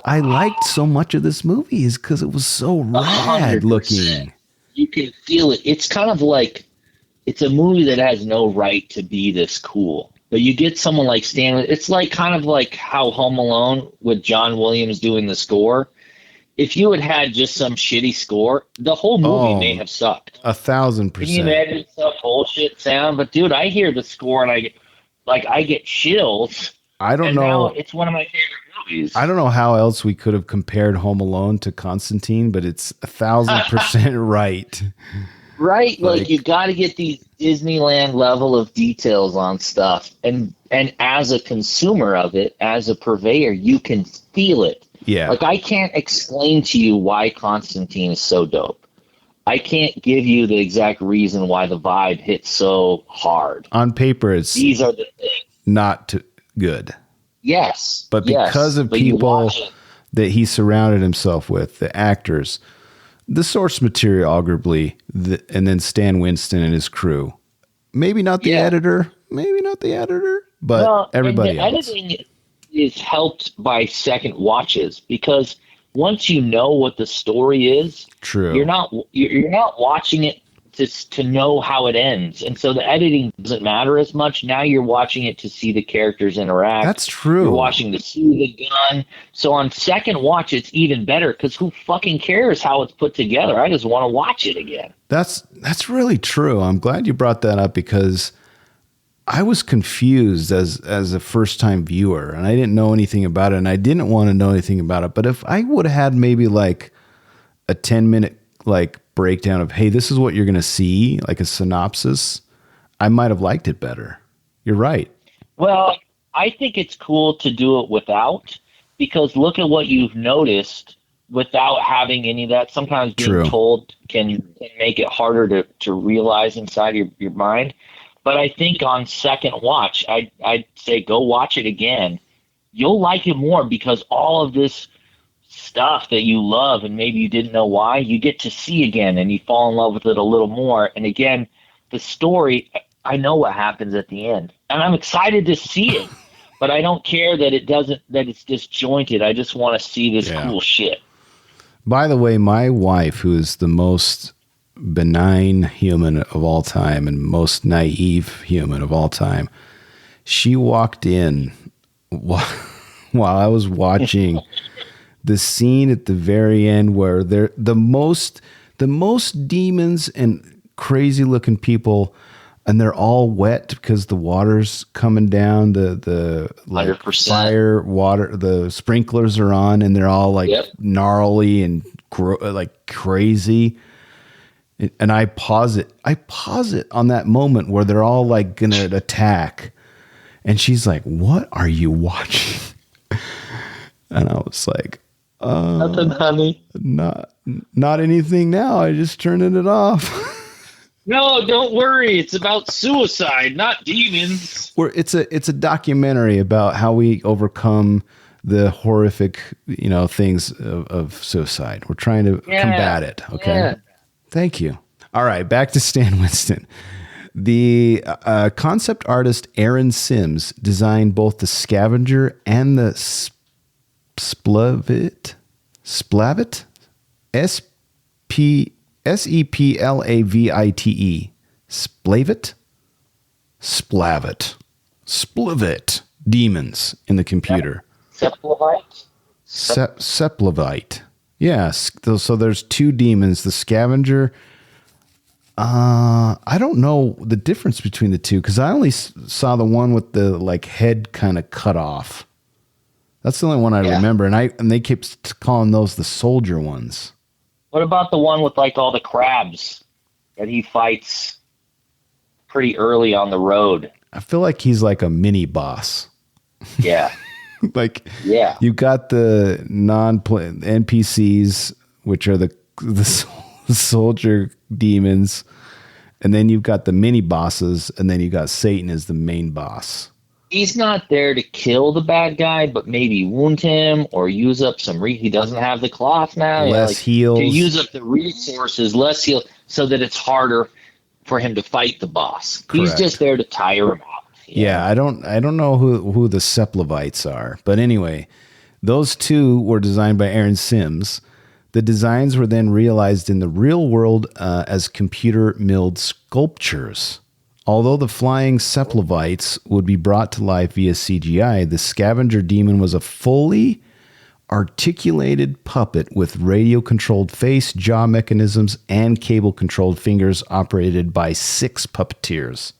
I liked so much of this movie, is because it was so rad 100%. looking. You can feel it. It's kind of like, it's a movie that has no right to be this cool. But you get someone like Stan. It's like kind of like how Home Alone with John Williams doing the score. If you had just some shitty score, the whole movie may have sucked. 1,000%. Can you imagine some bullshit sound? But dude, I hear the score and I get chills. I don't know. Now it's one of my favorite movies. I don't know how else we could have compared Home Alone to Constantine, but it's 1,000% right. Right? Like you got to get these Disneyland level of details on stuff. And as a consumer of it, as a purveyor, you can feel it. Yeah. Like I can't explain to you why Constantine is so dope. I can't give you the exact reason why the vibe hits so hard. On paper, these are the things. Not good. Yes. But because of people that he surrounded himself with, the actors, the source material, arguably, and then Stan Winston and his crew. Maybe not the editor, but everybody else. Editing is helped by second watches because once you know what the story is, true, you're not watching it to know how it ends, and so the editing doesn't matter as much. Now you're watching it to see the characters interact. That's true. You're watching to see the gun. So on second watch, it's even better because who fucking cares how it's put together? I just want to watch it again. That's really true. I'm glad you brought that up because I was confused as a first time viewer and I didn't know anything about it and I didn't want to know anything about it. But if I would have had maybe like a 10-minute like breakdown of, hey, this is what you're going to see, like a synopsis, I might have liked it better. You're right. Well, I think it's cool to do it without, because look at what you've noticed without having any of that. Sometimes being told can make it harder to realize inside your mind. But I think on second watch, I'd say go watch it again. You'll like it more because all of this stuff that you love and maybe you didn't know why, you get to see again and you fall in love with it a little more. And again, the story, I know what happens at the end and I'm excited to see it, but I don't care that it's disjointed. I just want to see this cool shit. By the way, my wife, who is the most benign human of all time and most naive human of all time, she walked in while I was watching the scene at the very end where they're the most demons and crazy looking people, and they're all wet because the water's coming down, the like 100%. fire water, the sprinklers are on, and they're all like gnarly and like crazy. And I pause it on that moment where they're all like gonna attack, and she's like, "What are you watching?" And I was like, nothing, honey. Not anything now. I just turning it off. No, don't worry. It's about suicide, not demons. It's a documentary about how we overcome the horrific, things of suicide. We're trying to combat it. Okay. Yeah. Thank you. All right, back to Stan Winston. The concept artist Aaron Sims designed both the Scavenger and the Splavit, Seplavite, Splavit demons in the computer. Seplavite? Seplavite. Yes. So there's two demons, the Scavenger. I don't know the difference between the two because I only saw the one with the head kind of cut off. That's the only one I remember, and they kept calling those the soldier ones. What about the one with all the crabs that he fights pretty early on the road? I feel like he's like a mini boss. Yeah. You got the NPCs, which are the soldier demons, and then you've got the mini bosses, and then you got Satan as the main boss. He's not there to kill the bad guy, but maybe wound him or use up some. He doesn't have the cloth now. Less heals. To use up the resources, less heal, so that it's harder for him to fight the boss. Correct. He's just there to tire him out. Yeah, I don't know who the Seplavites are, but anyway, those two were designed by Aaron Sims. The designs were then realized in the real world as computer milled sculptures. Although the flying Seplavites would be brought to life via CGI, the Scavenger demon was a fully articulated puppet with radio-controlled face, jaw mechanisms, and cable-controlled fingers operated by 6 puppeteers.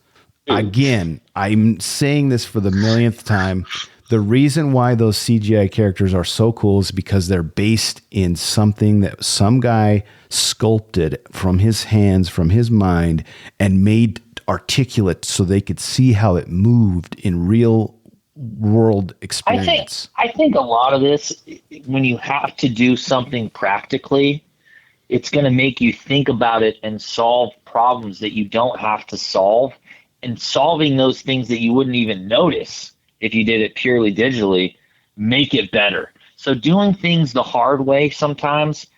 Again, I'm saying this for the millionth time. The reason why those CGI characters are so cool is because they're based in something that some guy sculpted from his hands, from his mind, and made articulate so they could see how it moved in real world experience. I think a lot of this, when you have to do something practically, it's going to make you think about it and solve problems that you don't have to solve, and solving those things that you wouldn't even notice if you did it purely digitally make it better. So doing things the hard way sometimes,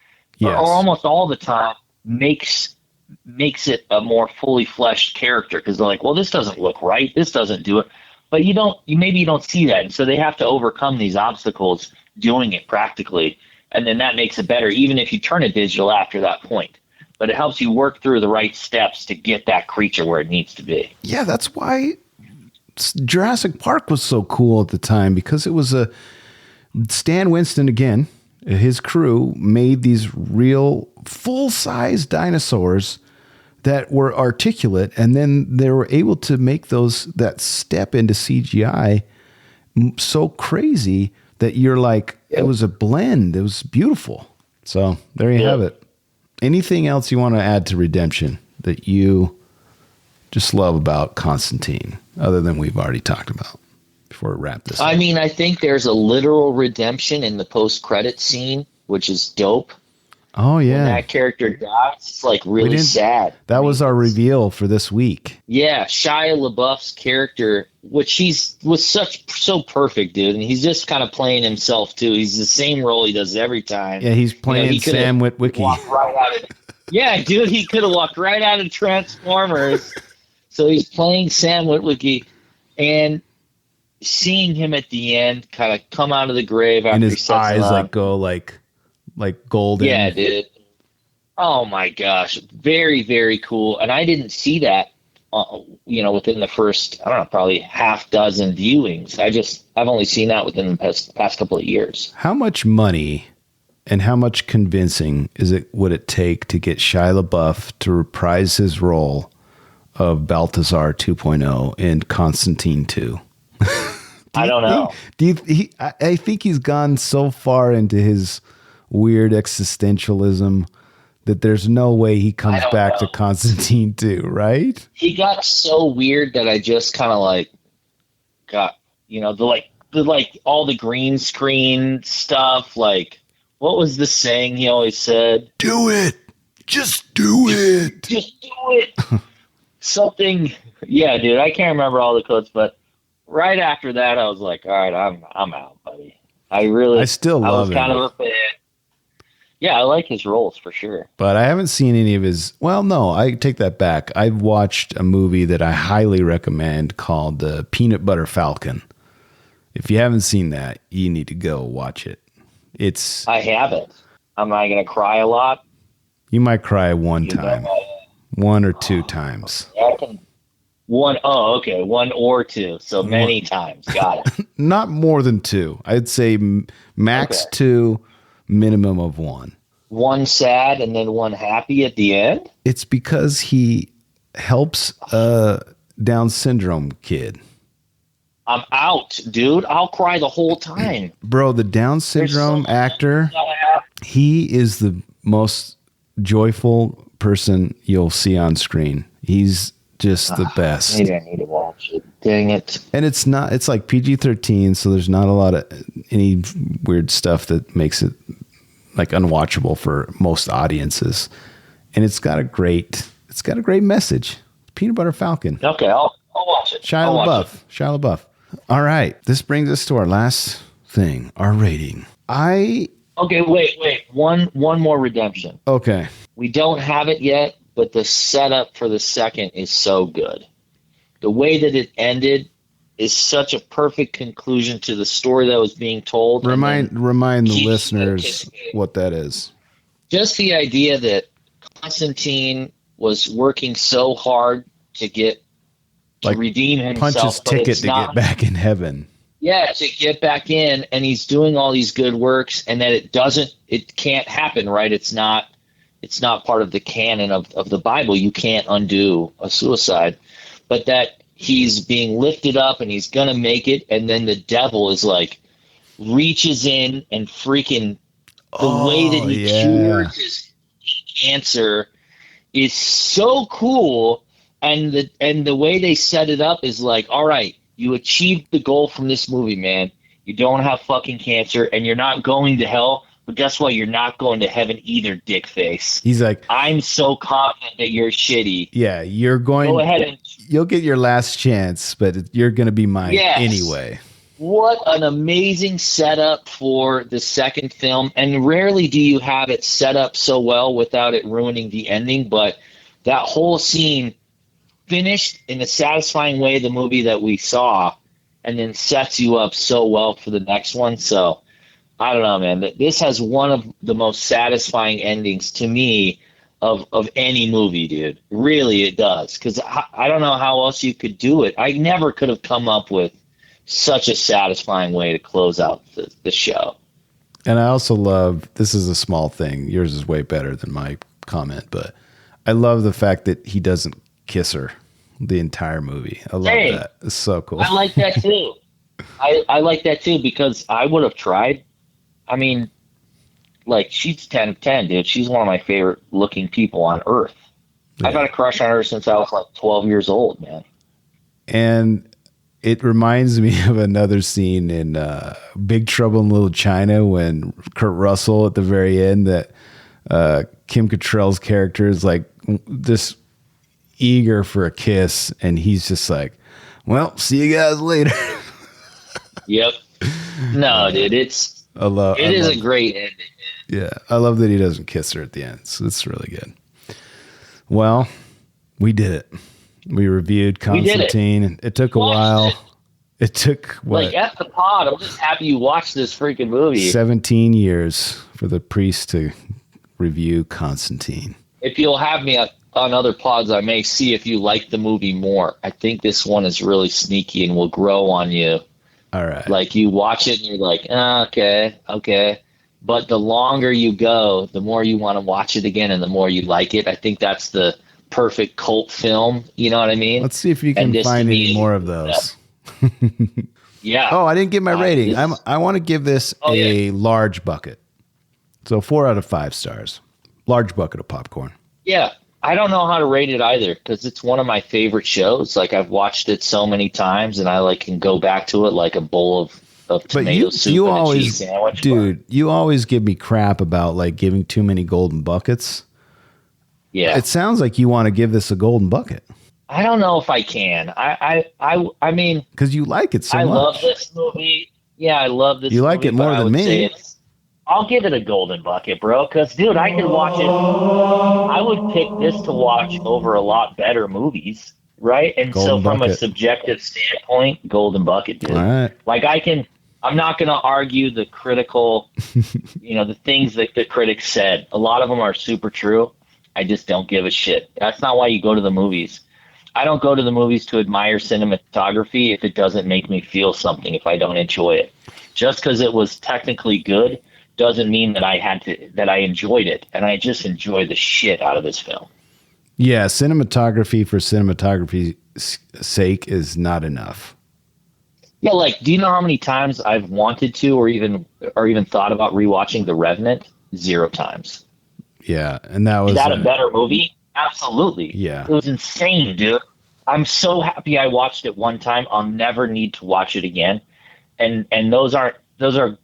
or almost all the time, makes it a more fully fleshed character, because they're like, well, this doesn't look right, this doesn't do it, but you don't see that, and so they have to overcome these obstacles doing it practically, and then that makes it better even if you turn it digital after that point. But it helps you work through the right steps to get that creature where it needs to be. Yeah, that's why Jurassic Park was so cool at the time, because it was Stan Winston, again, his crew made these real full-size dinosaurs that were articulate, and then they were able to make that step into CGI so crazy that you're like, it was a blend. It was beautiful. So there you have it. Anything else you want to add to Redemption that you just love about Constantine, other than we've already talked about before we wrap this up? I mean, I think there's a literal redemption in the post-credit scene, which is dope. Oh, yeah. When that character dies, it's really sad. That was our reveal for this week. Yeah, Shia LaBeouf's character, which was so perfect, dude, and he's just kind of playing himself too. He's the same role he does every time. Yeah, he's playing Sam Witwicky. Yeah, dude, he could have walked right out of Transformers. So he's playing Sam Witwicky, and seeing him at the end kind of come out of the grave after and his eyes go like golden. Yeah, dude. Oh my gosh, very, very cool. And I didn't see that, within the first, I don't know, probably half dozen viewings. I've only seen that within the past couple of years. How much money and how much convincing would it take to get Shia LaBeouf to reprise his role of Balthazar 2.0 in Constantine 2? I don't know. I think he's gone so far into his weird existentialism that there's no way he comes back to Constantine 2, right? He got so weird that I just kind of got, all the green screen stuff. What was the saying he always said? Do it. Just do it. Just do it. Something. Yeah, dude. I can't remember all the quotes, but right after that, I was like, all right, I'm out, buddy. I still love was kind of a fan. Yeah, I like his roles for sure. But I haven't seen any of his. Well, no, I take that back. I've watched a movie that I highly recommend called The Peanut Butter Falcon. If you haven't seen that, you need to go watch it. I haven't. Am I going to cry a lot? You might cry one time, one or two times. One or two. So many times. Got it. Not more than two. I'd say max two, minimum of one. One sad and then one happy at the end? It's because he helps a Down syndrome kid. I'm out, dude. I'll cry the whole time. Bro, the Down syndrome actor, he is the most joyful person you'll see on screen. He's just the best. Maybe I need to watch it. Dang it. And it's like PG-13, so there's not a lot of any weird stuff that makes it like unwatchable for most audiences. And it's got a great message. Peanut Butter Falcon. Okay, I'll watch it. Shia LaBeouf. All right. This brings us to our last thing, our rating. Okay, wait. One more redemption. Okay. We don't have it yet, but the setup for the second is so good. The way that it ended is such a perfect conclusion to the story that was being told. Remind the listeners what that is. Just the idea that Constantine was working so hard to redeem himself. Punch his ticket to get back in heaven. Yeah, to get back in, and he's doing all these good works, and that it can't happen, right? It's not part of the canon of the Bible. You can't undo a suicide, but that he's being lifted up and he's gonna make it, and then the devil is like reaches in and freaking the way that he cures his cancer is so cool, and the way they set it up is like, all right, you achieved the goal from this movie, man. You don't have fucking cancer, and you're not going to hell. But guess what? You're not going to heaven either, dick face. He's like, I'm so confident that you're shitty. Yeah, you're going. Go ahead and you'll get your last chance, but you're going to be mine anyway. What an amazing setup for the second film, and rarely do you have it set up so well without it ruining the ending. But that whole scene finished in a satisfying way, the movie that we saw, and then sets you up so well for the next one. So I don't know, man. This has one of the most satisfying endings to me of any movie, dude. Really, it does. Because I don't know how else you could do it. I never could have come up with such a satisfying way to close out the show. And I also love, this is a small thing. Yours is way better than my comment, but I love the fact that he doesn't kiss her the entire movie. I love that. It's so cool. I like that too. I like that too, because I would have tried. I mean, like, she's 10 of 10, dude. She's one of my favorite looking people on earth. Yeah. I've had a crush on her since I was like 12 years old, man. And it reminds me of another scene in Big Trouble in Little China when Kurt Russell at the very end, that Kim Cattrall's character is like this eager for a kiss, and he's just like, well, see you guys later. Yep. No, dude, it is a great ending. Yeah, I love that he doesn't kiss her at the end. So it's really good. Well, we did it. We reviewed Constantine. It took a while. It took what? Like, at the pod, I'm just happy you watched this freaking movie. 17 years for the priest to review Constantine. If you'll have me on other pods, I may see if you like the movie more. I think this one is really sneaky and will grow on you. All right. Like, you watch it and you're like, okay. But the longer you go, the more you want to watch it again and the more you like it. I think that's the perfect cult film. You know what I mean? Let's see if you can find any more of those. Yeah. Oh, I didn't get my rating. I want to give this a large bucket. So 4 out of 5 stars. Large bucket of popcorn. Yeah. I don't know how to rate it either, because it's one of my favorite shows. Like, I've watched it so many times, and I can go back to it like a bowl of tomato soup and a cheese sandwich. Dude, you always give me crap about like giving too many golden buckets. Yeah. It sounds like you want to give this a golden bucket. I don't know if I can. I mean, because you like it so much. I love this movie. Yeah, I love this. You like it more than me. I'll give it a golden bucket, bro. Because, dude, I could watch it. I would pick this to watch over a lot better movies, right? And golden so, from bucket. a subjective standpoint, golden bucket, dude. All right. Like, I'm not going to argue the critical, the things that the critics said. A lot of them are super true. I just don't give a shit. That's not why you go to the movies. I don't go to the movies to admire cinematography if it doesn't make me feel something, if I don't enjoy it. Just because it was technically good doesn't mean that I enjoyed it. And I just enjoy the shit out of this film. Yeah, cinematography for cinematography's sake is not enough. Yeah, like, do you know how many times I've wanted to or even thought about rewatching The Revenant? 0 times. Yeah, and that was... Is that a better movie? Absolutely. Yeah. It was insane, dude. I'm so happy I watched it one time. I'll never need to watch it again. And those are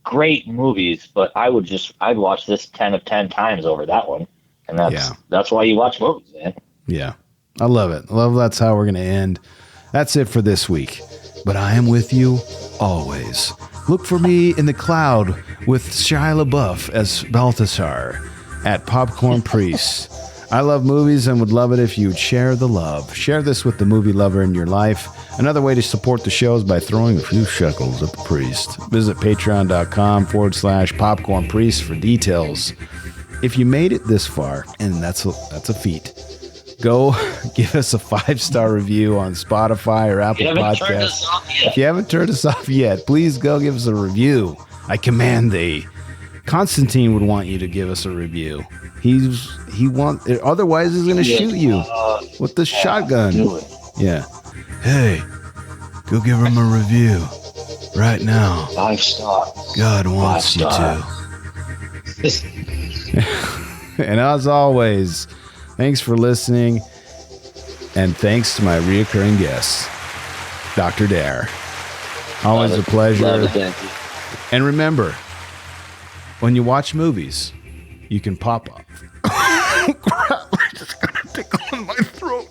great movies, but I'd watch this 10 of 10 times over that one. And that's why you watch movies, man. Yeah. I love it. I love that's how we're going to end. That's it for this week. But I am with you always. Look for me in the cloud with Shia LaBeouf as Balthasar at Popcorn Priest. I love movies and would love it if you'd share the love. Share this with the movie lover in your life. Another way to support the show is by throwing a few shekels at the priest. Visit patreon.com/popcorn priest for details. If you made it this far, and that's a feat, go give us a 5-star review on Spotify or Apple Podcasts. If you haven't turned us off yet, please go give us a review. I command thee. Constantine would want you to give us a review. Otherwise he's going to shoot you with the shotgun. Yeah. Hey, go give him a review right now. 5 stars. God wants you to. And as always, thanks for listening. And thanks to my reoccurring guest, Dr. Dare. Always a pleasure. And remember, when you watch movies, you can pop off. Crap, I just got a tickle in my throat.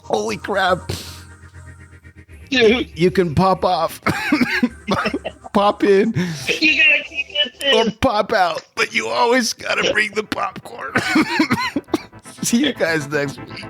Holy crap. Dude. You can pop off. Pop in. You gotta keep this in. Or pop out. But you always gotta bring the popcorn. See you guys next week.